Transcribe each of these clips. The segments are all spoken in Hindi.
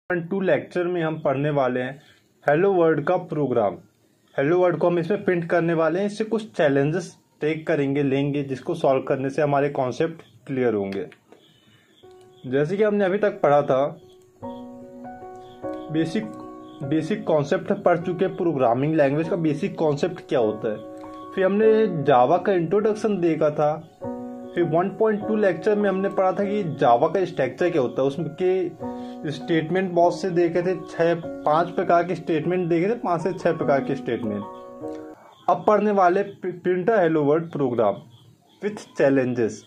2 लेक्चर में हम पढ़ने वाले हैं हेलो वर्ल्ड का प्रोग्राम। हेलो वर्ल्ड को हम इसमें प्रिंट करने वाले हैं। इससे कुछ चैलेंजेस टेक करेंगे, लेंगे, जिसको सॉल्व करने से हमारे कॉन्सेप्ट क्लियर होंगे। जैसे कि हमने अभी तक पढ़ा था, बेसिक कॉन्सेप्ट पढ़ चुके। प्रोग्रामिंग लैंग्वेज का बेसिक कॉन्सेप्ट क्या होता है। फिर हमने जावा का इंट्रोडक्शन देखा था। फिर 1.2 लेक्चर में हमने पढ़ा था कि जावा का स्ट्रक्चर क्या होता है। उसमें के स्टेटमेंट बहुत से देखे थे, 5 प्रकार के स्टेटमेंट देखे थे, 5 से 6 प्रकार के स्टेटमेंट। अब पढ़ने वाले printer hello world program with challenges.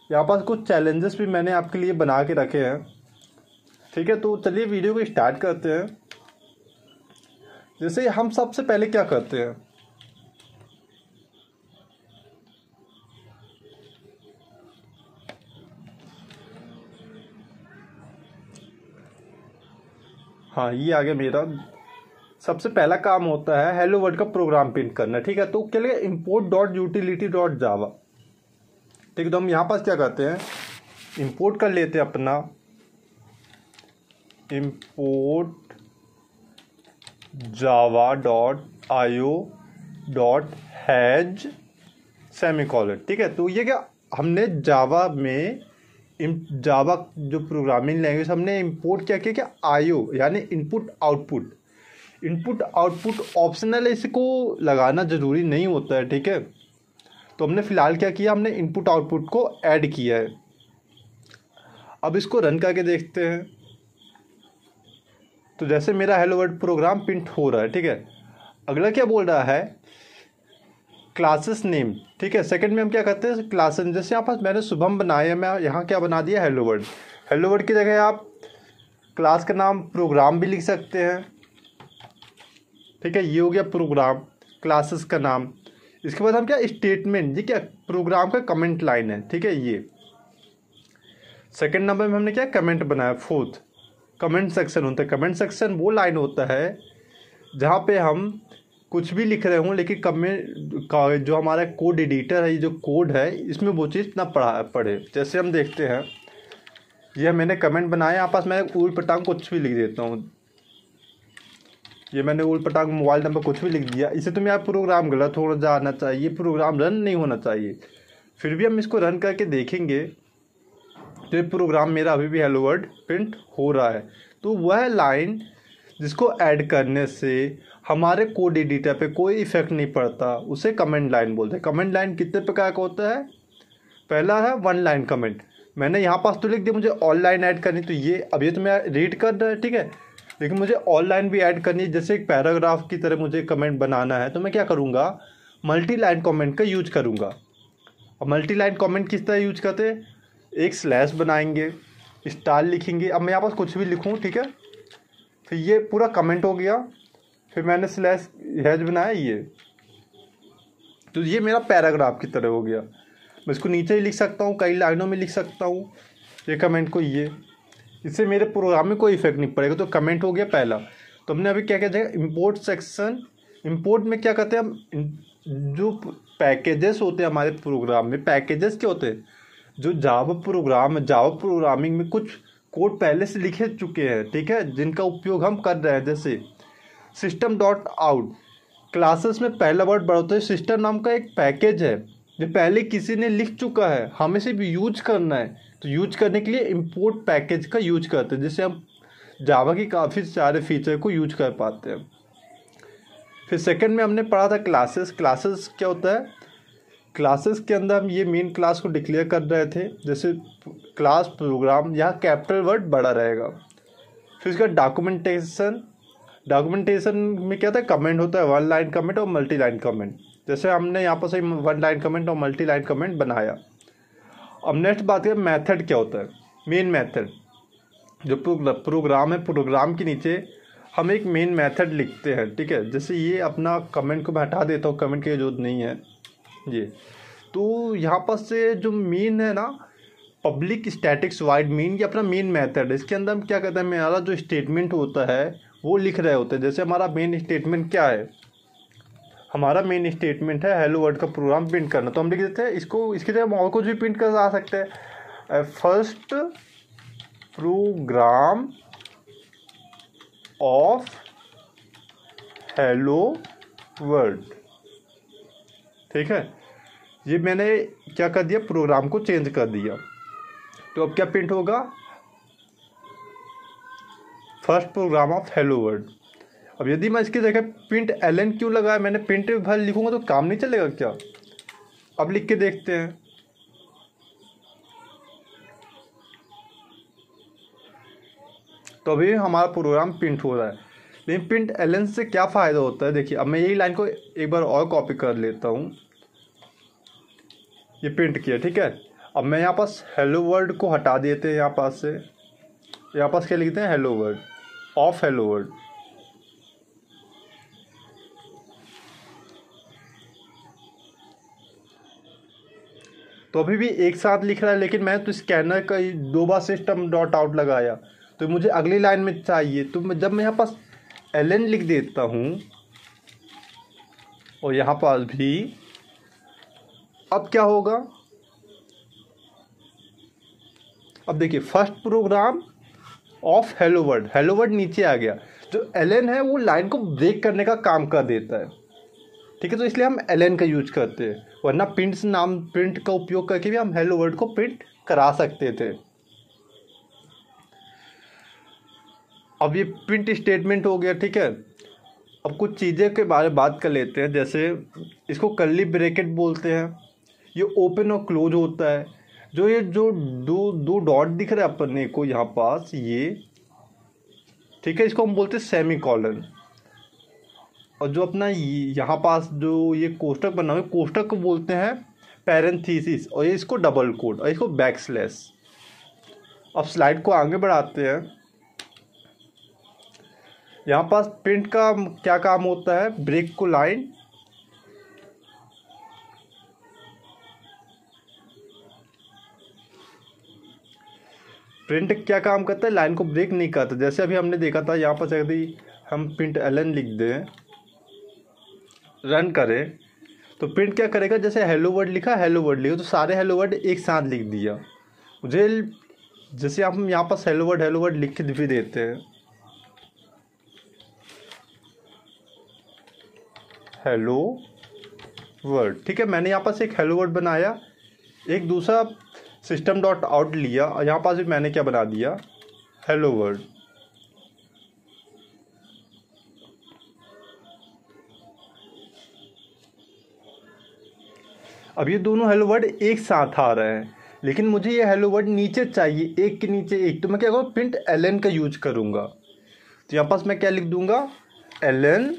यहाँ पर कुछ चैलेंजेस भी मैंने आपके लिए बना के रखे हैं। ठीक है, तो चलिए वीडियो को स्टार्ट करते हैं। जैसे हम सबसे पहले क्या करते हैं, हाँ ये आ गया मेरा। सबसे पहला काम होता है हेलो वर्ल्ड का प्रोग्राम प्रिंट करना। ठीक है, तो क्या लगेगा import.utility.java। ठीक है, तो हम यहाँ पास क्या करते हैं, इंपोर्ट कर लेते हैं अपना import java.io.has सेमीकोलन। ठीक है, तो ये क्या हमने जावा जो प्रोग्रामिंग लैंग्वेज हमने इंपोर्ट क्या किया, आईओ यानी इनपुट आउटपुट ऑप्शनल है, इसको लगाना जरूरी नहीं होता है। ठीक है, तो हमने फिलहाल क्या किया, हमने इनपुट आउटपुट को ऐड किया है। अब इसको रन करके देखते हैं। तो जैसे मेरा हेलो वर्ल्ड प्रोग्राम प्रिंट हो रहा है। ठीक है, अगला क्या बोल रहा है, क्लासेस नेम। ठीक है, सेकंड में हम क्या करते हैं, क्लासेस। जैसे यहाँ पर मैंने शुभम बनाया, मैं यहाँ क्या बना दिया, हेलो वर्ल्ड की जगह आप क्लास का नाम प्रोग्राम भी लिख सकते हैं। ठीक है, ये हो गया प्रोग्राम, क्लासेस का नाम। इसके बाद हम क्या, स्टेटमेंट, ये क्या प्रोग्राम का कमेंट लाइन है। ठीक है, ये सेकंड नंबर में हमने क्या कमेंट बनाया। फोर्थ कमेंट सेक्शन होता है। कमेंट सेक्शन वो लाइन होता है जहाँ पे हम कुछ भी लिख रहे हों, लेकिन कमेंट का जो हमारा कोड एडिटर है, ये जो कोड है, इसमें वो चीज़ ना पढ़े। जैसे हम देखते हैं, ये मैंने कमेंट बनाया, यहाँ पास मैं ऊल पटांग कुछ भी लिख देता हूँ। ये मैंने ऊल पटांग मोबाइल नंबर कुछ भी लिख दिया। इसे तो मेरा प्रोग्राम गलत होना जाना चाहिए, प्रोग्राम रन नहीं होना चाहिए। फिर भी हम इसको रन करके देखेंगे तो ये प्रोग्राम मेरा अभी भी हेलो वर्ल्ड प्रिंट हो रहा है। तो वह लाइन जिसको ऐड करने से हमारे कोड एडिटर पे कोई इफेक्ट नहीं पड़ता, उसे कमेंट लाइन बोलते हैं। कमेंट लाइन कितने प्रकार का होता है, पहला है 1 लाइन कमेंट। मैंने यहाँ पास तो लिख दिया, मुझे ऑल लाइन ऐड करनी, तो ये अब ये तो मैं रीड कर रहा है। ठीक है, लेकिन मुझे ऑल लाइन भी ऐड करनी है। जैसे एक पैराग्राफ की तरह मुझे कमेंट बनाना है, तो मैं क्या करूँगा, मल्टी लाइन कमेंट का यूज करूँगा। और मल्टी लाइन कमेंट किस तरह यूज करते हैं, एक स्लैश बनाएंगे, स्टार लिखेंगे। अब मैं यहाँ पास कुछ भी लिखूँ, ठीक है, फिर ये पूरा कमेंट हो गया। फिर मैंने स्लैश हैज बनाया ये, तो ये मेरा पैराग्राफ की तरह हो गया। मैं इसको नीचे ही लिख सकता हूँ, कई लाइनों में लिख सकता हूँ ये कमेंट को। ये इससे मेरे प्रोग्राम में कोई इफेक्ट नहीं पड़ेगा। तो कमेंट हो गया पहला। तो हमने अभी क्या कहते हैं, इंपोर्ट सेक्शन। इंपोर्ट में क्या करते हैं हम, जो पैकेजेस होते हैं हमारे प्रोग्राम में, पैकेजेस क्या होते हैं, जो जावा प्रोग्राम है, जावा प्रोग्रामिंग में कुछ कोड पहले से लिखे चुके हैं। ठीक है, जिनका उपयोग हम कर रहे हैं। जैसे system.out, क्लासेस में पहला वर्ड बड़ा होता है। सिस्टम नाम का एक पैकेज है जो पहले किसी ने लिख चुका है, हमें सिर्फ यूज करना है। तो यूज करने के लिए इंपोर्ट पैकेज का यूज करते हैं, जिससे हम जावा की काफ़ी सारे फीचर को यूज कर पाते हैं। फिर सेकंड में हमने पढ़ा था क्लासेस। क्लासेस क्या होता है, क्लासेस के अंदर हम ये मेन क्लास को डिक्लेयर कर रहे थे। जैसे क्लास प्रोग्राम, यहाँ कैपिटल वर्ड बड़ा रहेगा। फिर इसका डॉक्यूमेंटेशन में क्या था, कमेंट होता है, 1 लाइन कमेंट और मल्टी लाइन कमेंट। जैसे हमने यहाँ पर से 1 लाइन कमेंट और मल्टी लाइन कमेंट बनाया। अब नेक्स्ट बात है, मेथड क्या होता है। मेन मेथड, जो प्रोग्राम है, प्रोग्राम के नीचे हम एक मेन मेथड लिखते हैं। ठीक है, जैसे ये अपना कमेंट को मैं हटा देता हूँ, कमेंट की जरूरत नहीं है ये। तो यहाँ पर से जो मेन है ना, पब्लिक स्टैटिक्स वाइड मेन, ये अपना मेन मेथड है। इसके अंदर हम क्या कहते हैं, हमारा जो स्टेटमेंट होता है वो लिख रहे होते हैं। जैसे हमारा मेन स्टेटमेंट क्या है, हमारा मेन स्टेटमेंट है हेलो वर्ल्ड का प्रोग्राम प्रिंट करना। तो हम लिख देते हैं इसको, इसकी जगह हम और कुछ भी प्रिंट कर आ सकते हैं। First program of hello world. ठीक है, ये मैंने क्या कर दिया, प्रोग्राम को चेंज कर दिया। तो अब क्या प्रिंट होगा, first program of hello world. अब यदि मैं इसकी जगह प्रिंट एलन क्यों लगाया, मैंने प्रिंट भर लिखूंगा तो काम नहीं चलेगा क्या? अब लिख के देखते हैं। तो अभी हमारा प्रोग्राम प्रिंट हो रहा है, लेकिन प्रिंट एलन से क्या फ़ायदा होता है, देखिए अब मैं यही लाइन को एक बार और कॉपी कर लेता हूँ। ये प्रिंट किया, ठीक है। अब मैं यहाँ पास हेलो वर्ल्ड को हटा देते हैं, यहाँ पास से यहाँ पास क्या लिखते हैं, hello world, of hello world. तो अभी भी एक साथ लिख रहा है, लेकिन मैं तो स्कैनर का 2 बार सिस्टम डॉट आउट लगाया, तो मुझे अगली लाइन में चाहिए। तो जब मैं यहाँ पास एलन लिख देता हूँ और यहाँ पास भी, अब क्या होगा, अब देखिए first program of hello world, hello world नीचे आ गया। जो एलन है वो लाइन को ब्रेक करने का काम कर देता है, ठीक है। तो इसलिए हम एलन का यूज करते हैं, वरना प्रिंट का उपयोग करके भी हम हेलो वर्ल्ड को प्रिंट करा सकते थे। अब ये प्रिंट स्टेटमेंट हो गया, ठीक है। अब कुछ चीज़ें के बारे में बात कर लेते हैं, जैसे इसको कर्ली ब्रैकेट बोलते हैं, ये ओपन और क्लोज होता है। ये जो दो डॉट दिख रहा है अपने को यहाँ पास, ये ठीक है, इसको हम बोलते हैं सेमी कॉलन। और जो अपना यहाँ पास जो ये कोष्टक बना हुआ है, कोष्टक को बोलते हैं पैरेंथीसिस, और ये इसको डबल कोट, और इसको बैकस्लैश। अब स्लाइड को आगे बढ़ाते हैं। यहाँ पास प्रिंट का क्या काम होता है, ब्रेक को लाइन, प्रिंट क्या काम करता है, लाइन को ब्रेक नहीं करता। जैसे अभी हमने देखा था, यहाँ पर यदि हम प्रिंट एलन लिख दें, रन करें, तो प्रिंट क्या करेगा, जैसे हेलो वर्ड लिखा, हेलो वर्ड लिखा, तो सारे हेलो वर्ड एक साथ लिख दिया मुझे। जैसे हम यहाँ पर हेलो वर्ड लिख के भी देते हैं, हेलो वर्ड, ठीक है। मैंने यहाँ पास एक हेलो वर्ड बनाया, एक दूसरा सिस्टम डॉट आउट लिया, और यहाँ पास भी मैंने क्या बना दिया, हेलो वर्ड। अब ये दोनों हेलो वर्ड एक साथ आ रहे हैं, लेकिन मुझे ये हेलो वर्ड नीचे चाहिए, एक के नीचे एक। तो मैं क्या करूँगा, प्रिंट एलन का यूज करूँगा। तो यहाँ पास मैं क्या लिख दूंगा, एलन,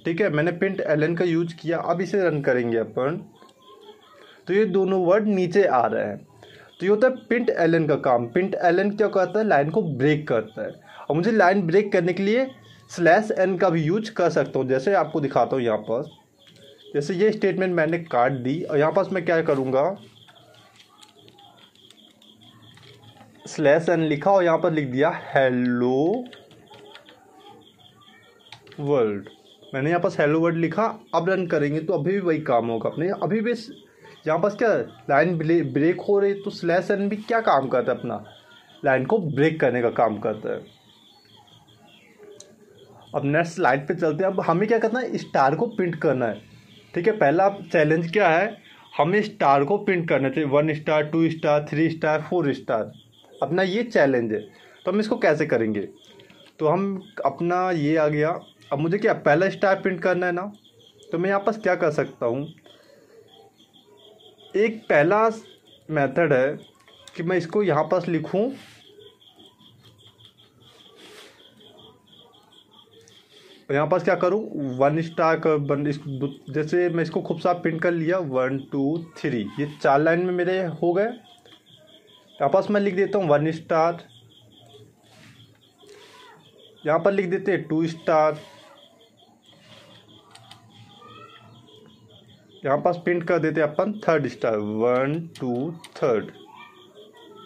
ठीक है। मैंने प्रिंट एलन का यूज किया। अब इसे रन करेंगे अपन, तो ये दोनों वर्ड नीचे आ रहे हैं। तो ये होता है प्रिंट एलन का काम। प्रिंट एलन क्या करता है, लाइन को ब्रेक करता है। और मुझे लाइन ब्रेक करने के लिए /n का भी यूज कर सकता हूँ, जैसे आपको दिखाता हूँ। यहाँ पर जैसे ये स्टेटमेंट मैंने काट दी, और यहाँ पास मैं क्या करूँगा, /n लिखा और यहाँ पर लिख दिया हेलो वर्ल्ड। मैंने यहाँ पास हेलो वर्ल्ड लिखा। अब रन करेंगे तो अभी भी वही काम होगा अपने। अभी भी यहाँ पास क्या लाइन ब्रेक हो रही, तो /n भी क्या काम करता है, अपना लाइन को ब्रेक करने का काम करता है। अब नेक्स्ट स्लाइड पे चलते हैं। अब हमें क्या करना है, स्टार को प्रिंट करना है, ठीक है। पहला चैलेंज क्या है, हमें स्टार को प्रिंट करना चाहिए, 1 स्टार, 2 स्टार, 3 स्टार, 4 स्टार, अपना ये चैलेंज है। तो हम इसको कैसे करेंगे, तो हम अपना ये आ गया। अब मुझे क्या पहला स्टार प्रिंट करना है ना, तो मैं यहाँ पास क्या कर सकता हूँ, एक पहला मेथड है कि मैं इसको यहाँ पास लिखूँ, यहाँ पास क्या करूँ, 1 स्टार का जैसे मैं इसको खूब सारा प्रिंट कर लिया, 1 2 3, ये 4 लाइन में मेरे हो गए। यहाँ पास मैं लिख देता हूँ 1 स्टार, यहाँ पर लिख देते हैं 2 स्टार, यहाँ पास प्रिंट कर देते हैं अपन 3rd स्टार, 1 2 3rd।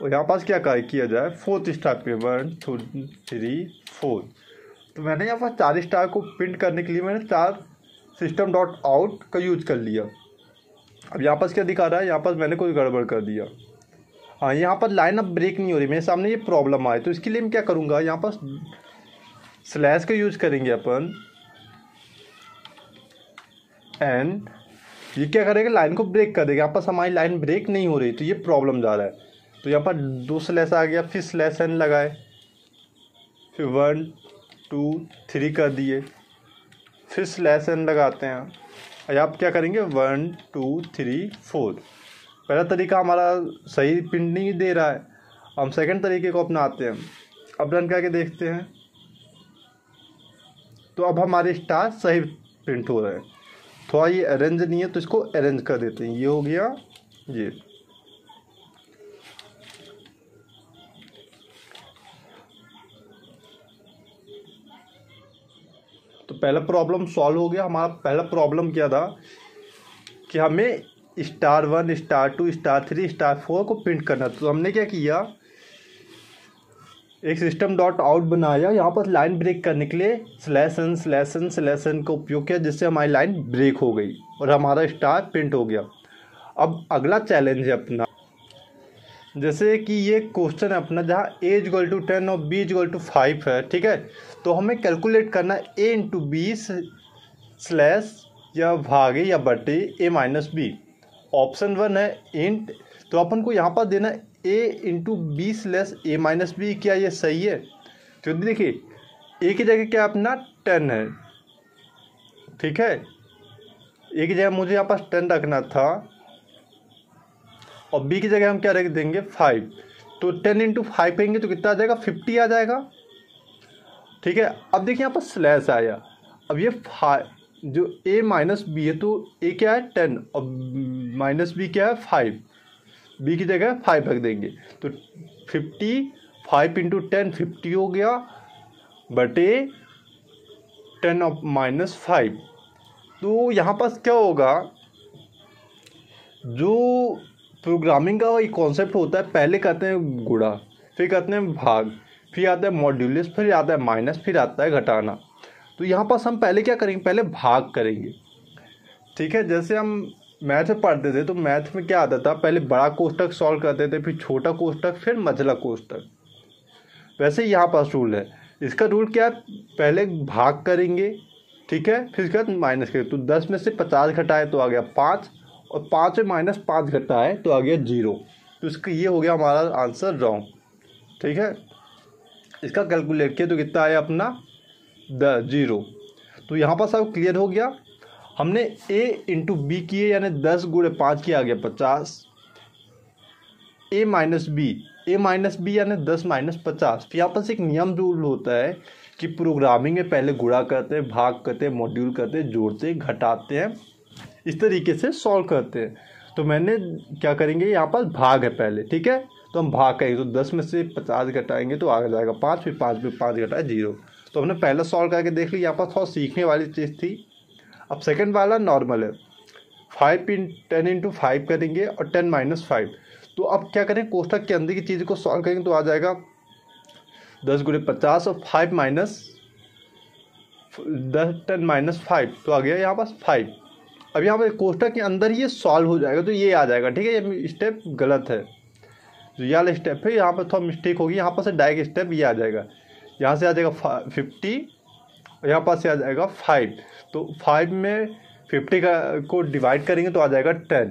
और यहाँ पास क्या किया जाए, 4th स्टार पे 1 2 3 4। तो मैंने यहाँ पर 4 स्टार को प्रिंट करने के लिए मैंने 4 सिस्टम डॉट आउट का यूज कर लिया। अब यहाँ पास क्या दिखा रहा है, यहाँ पास मैंने कोई गड़बड़ कर दिया। हाँ, यहाँ पर लाइन अब ब्रेक नहीं हो रही, मेरे सामने ये प्रॉब्लम आए, तो इसके लिए मैं क्या करूँगा, यहाँ पर स्लैश का यूज करेंगे अपन, एंड ये क्या करेगा, लाइन को ब्रेक कर देगा। यहाँ पर हमारी लाइन ब्रेक नहीं हो रही, तो ये प्रॉब्लम जा रहा है। तो यहाँ पर 2 स्लैश आ गया, फिर स्लैश एन लगाए, फिर 1 2 3 कर दिए, फिर स्लैश एन लगाते हैं। और आप क्या करेंगे, 1 2 3 4। पहला तरीका हमारा सही प्रिंट नहीं दे रहा है, हम सेकंड तरीके को अपनाते हैं। अब रन करके देखते हैं, तो अब हमारे स्टार सही प्रिंट हो रहे हैं। थोड़ा ये अरेंज नहीं है, तो इसको अरेंज कर देते हैं। ये हो गया ये। तो पहला प्रॉब्लम सॉल्व हो गया। हमारा पहला प्रॉब्लम क्या था कि हमें स्टार 1 स्टार 2 स्टार 3 स्टार 4 को प्रिंट करना। तो हमने क्या किया, एक सिस्टम डॉट आउट बनाया, यहाँ पर लाइन ब्रेक करने के लिए स्लैश एन का उपयोग किया, जिससे हमारी लाइन ब्रेक हो गई और हमारा स्टार प्रिंट हो गया। अब अगला चैलेंज है अपना, जैसे कि ये क्वेश्चन है अपना जहाँ a = 10 और b = 5 है, ठीक है। तो हमें कैलकुलेट करना है a × b स्लैश या भागे या बटे a - b। ऑप्शन 1 है इंट, तो अपन को यहाँ पर देना a × b slash a - b। क्या ये सही है? तो देखिए a की जगह क्या अपना 10 है, ठीक है। a की जगह मुझे यहाँ पास 10 रखना था और b की जगह हम क्या रख देंगे 5। तो 10 × 5 करेंगे तो कितना आ जाएगा, 50 आ जाएगा, ठीक है। अब देखिए यहाँ पर स्लैश आया, अब ये 5 जो a - b है, तो a क्या है 10 और -b क्या है 5, b की जगह 5 रख देंगे। तो 50 5 × 10 50 हो गया बटे 10 और -5। तो यहाँ पर क्या होगा, जो प्रोग्रामिंग का एक कॉन्सेप्ट होता है, पहले कहते हैं गुणा, फिर कहते हैं भाग, फिर आता है मॉड्यूलस, फिर आता है माइनस, फिर आता है घटाना। तो यहाँ पर हम पहले क्या करेंगे, पहले भाग करेंगे, ठीक है। जैसे हम मैथ में पढ़ते थे, तो मैथ में क्या आता था, पहले बड़ा कोष्टक सॉल्व करते थे, फिर छोटा कोष्टक, फिर मझला कोष्टक। वैसे यहाँ पर रूल है, इसका रूल क्या है, पहले भाग करेंगे, ठीक है, फिर इसके बाद माइनस करेंगे। तो 10 में से 50 घटाए तो आ गया 5, और 5 में -5 घटाए तो आ गया 0। तो इसका ये हो गया हमारा आंसर रॉन्ग, ठीक है। इसका कैलकुलेट किया तो कितना आया अपना 0। तो यहाँ पर सब क्लियर हो गया। हमने a × b किए, यानी 10 × 5 किया, आ गया 50। a - b यानी 10 - 50। फिर यहाँ पर एक नियम रूल होता है कि प्रोग्रामिंग में पहले गुणा करते हैं, भाग करते हैं, मॉड्यूल करते हैं, जोड़ते हैं, घटाते हैं, इस तरीके से सॉल्व करते हैं। तो मैंने क्या करेंगे, यहाँ पर भाग है पहले, ठीक है। तो हम भाग करेंगे, तो 10 में से 50 घटाएंगे तो आ जाएगा 5, फिर 5 में 5 घटाए 0। तो हमने पहला सॉल्व करके देख लिया, यहाँ पर थोड़ा सीखने वाली चीज़ थी। अब सेकंड वाला नॉर्मल है, 10 × 5 करेंगे और 10 - 5। तो अब क्या करें, कोष्टक के अंदर की चीज़ को सॉल्व करेंगे तो आ जाएगा 10 × 50 और 5 10 - 5, तो आ गया यहाँ पास 5। अब यहाँ पर कोष्टक के अंदर ये सॉल्व हो जाएगा, तो ये आ जाएगा, ठीक है। ये स्टेप गलत है, जो ये वाला स्टेप है यहाँ पर थोड़ा मिस्टेक होगी। यहाँ पर से डायरेक्ट स्टेप ये आ जाएगा, यहाँ से आ जाएगा 50 और यहाँ पास से आ जाएगा 5। तो 5 में 50 को डिवाइड करेंगे तो आ जाएगा 10।